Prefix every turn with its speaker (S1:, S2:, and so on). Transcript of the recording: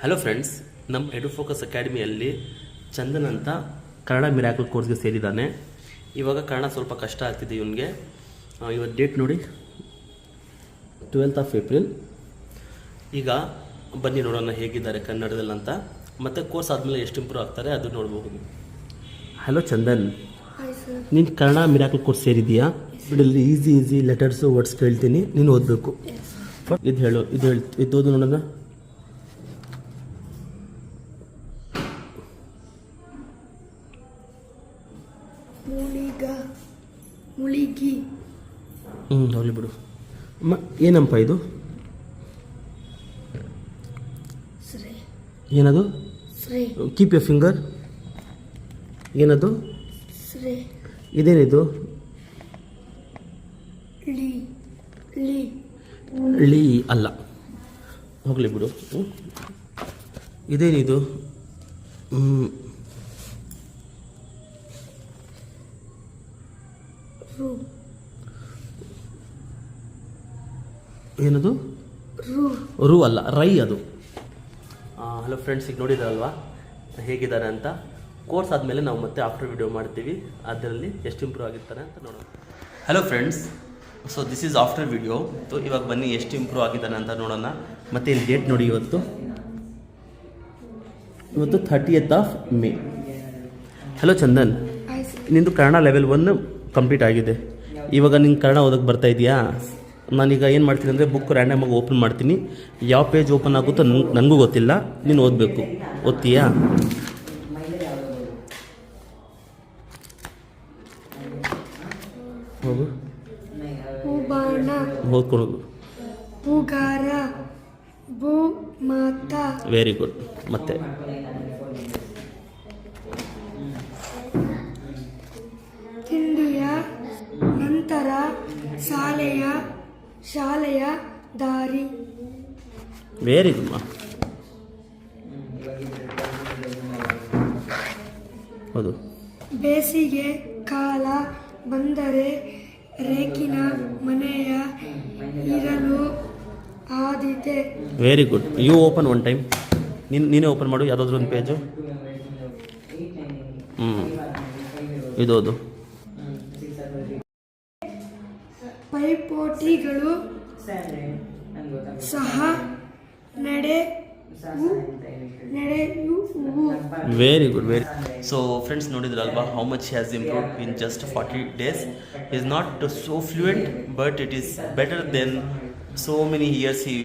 S1: Hello friends, ನಮ್ಮ ಎಡುಫೋಕಸ್ ಅಕಾಡೆಮಿಯಲ್ಲಿ ಚಂದನ್ ಅಂತ ಕನ್ನಡ ಮಿರಾಕಲ್ ಕೋರ್ಸ್ಗೆ ಸೇರಿದ್ದಾನೆ. ಇವಾಗ ಕನ್ನಡ ಸ್ವಲ್ಪ ಕಷ್ಟ ಆಗ್ತಿದೆ ಇವನಿಗೆ. ಇವತ್ತು ಡೇಟ್ ನೋಡಿ, 12th ಏಪ್ರಿಲ್. ಈಗ ಬನ್ನಿ ನೋಡೋಣ ಹೇಗಿದ್ದಾರೆ ಕನ್ನಡದಲ್ಲಿ ಅಂತ, ಮತ್ತು ಕೋರ್ಸ್ ಆದಮೇಲೆ ಎಷ್ಟು ಇಂಪ್ರೂವ್ ಆಗ್ತಾರೆ ಅದು ನೋಡಬಹುದು. ಹಲೋ ಚಂದನ್, ನೀನು ಕನ್ನಡ ಮಿರಾಕಲ್ ಕೋರ್ಸ್ ಸೇರಿದೀಯಾ? ಇಲ್ಲಿ ಈಸಿ ಲೆಟರ್ಸು ವರ್ಡ್ಸ್ ಕೇಳ್ತೀನಿ, ನೀನು ಓದಬೇಕು. ಇದು ಹೇಳು, ಇದು ಓದು ನೋಡೋಣ.
S2: ಮುಳಿಗಿ.
S1: ಹೋಗ್ಲಿ ಬಿಡು. ಏನಪ್ಪ ಇದು? ಏನದು? ಕೀಪ್ ಯರ್ ಫಿಂಗರ್. ಏನದು? ಇದೇನಿದು? ಳಿ ಅಲ್ಲ, ಹೋಗ್ಲಿ ಬಿಡು. ಇದೇನಿದು? ಏನದು? ರು ಅಲ್ಲ, ರೈ ಅದು. ಹಲೋ ಫ್ರೆಂಡ್ಸ್, ಈಗ ನೋಡಿದಾರಲ್ವಾ ಹೇಗಿದ್ದಾರೆ ಅಂತ. ಕೋರ್ಸ್ ಆದಮೇಲೆ ನಾವು ಮತ್ತೆ ಆಫ್ಟರ್ ವಿಡಿಯೋ ಮಾಡ್ತೀವಿ, ಅದರಲ್ಲಿ ಎಷ್ಟು ಇಂಪ್ರೂವ್ ಆಗಿರ್ತಾರೆ ಅಂತ ನೋಡೋಣ. Hello friends, so this is after video. So ಇವಾಗ ಬನ್ನಿ ಎಷ್ಟು ಇಂಪ್ರೂವ್ ಆಗಿದ್ದಾನೆ ಅಂತ ನೋಡೋಣ. ಮತ್ತು ಇಲ್ಲಿ ಡೇಟ್ ನೋಡಿ, ಇವತ್ತು 30th ಮೇ. ಹಲೋ ಚಂದನ್, ನಿಂದು ಕನ್ನಡ ಲೆವೆಲ್ 1 ಕಂಪ್ಲೀಟ್ ಆಗಿದೆ. ಇವಾಗ ನಿಂಗೆ ಕನ್ನಡ ಓದೋಕ್ಕೆ ಬರ್ತಾ ಇದೆಯಾ? ನಾನೀಗ ಏನು ಮಾಡ್ತೀನಿ ಅಂದರೆ, ಬುಕ್ ರ್ಯಾಂಡಮಾಗಿ ಓಪನ್ ಮಾಡ್ತೀನಿ. ಯಾವ ಪೇಜ್ ಓಪನ್ ಆಗುತ್ತೋ ನನಗೂ ಗೊತ್ತಿಲ್ಲ, ನೀನು ಓದಬೇಕು. ಓದ್ತೀಯಾ? ಹೋಗು, ಓದ್ಕೊಳೋದು.
S2: ಹೂಗಾರ, ಭೂ ಮಾತಾ.
S1: Very good. ಮತ್ತೆ
S2: ತಿಂಡಿಯ ನಂತರ ಶಾಲೆಯ ದಾರಿ.
S1: ವೆರಿ ಗುಡ್ ಮಾ. ಹೌದು.
S2: ಬೇಸಿಗೆ ಕಾಲ ಬಂದರೆ ರೇಖಿನ ಮನೆಯ ಇರಲು ಆದಿತೆ.
S1: Very good. You open one time. ನೀನೇ ಓಪನ್ ಮಾಡು ಯಾವುದಾದ್ರೂ ಒಂದು ಪೇಜು. ಇದೋದು.
S2: ಪೈಪೋಟಿಗಳು ಸಹ ನಡೆಯುವು.
S1: Very good. ಸೊ ಫ್ರೆಂಡ್ಸ್, ನೋಡಿದ್ರಲ್ವಾ how much has improved in just 40 days. Is not so fluent, but it is better then so many years he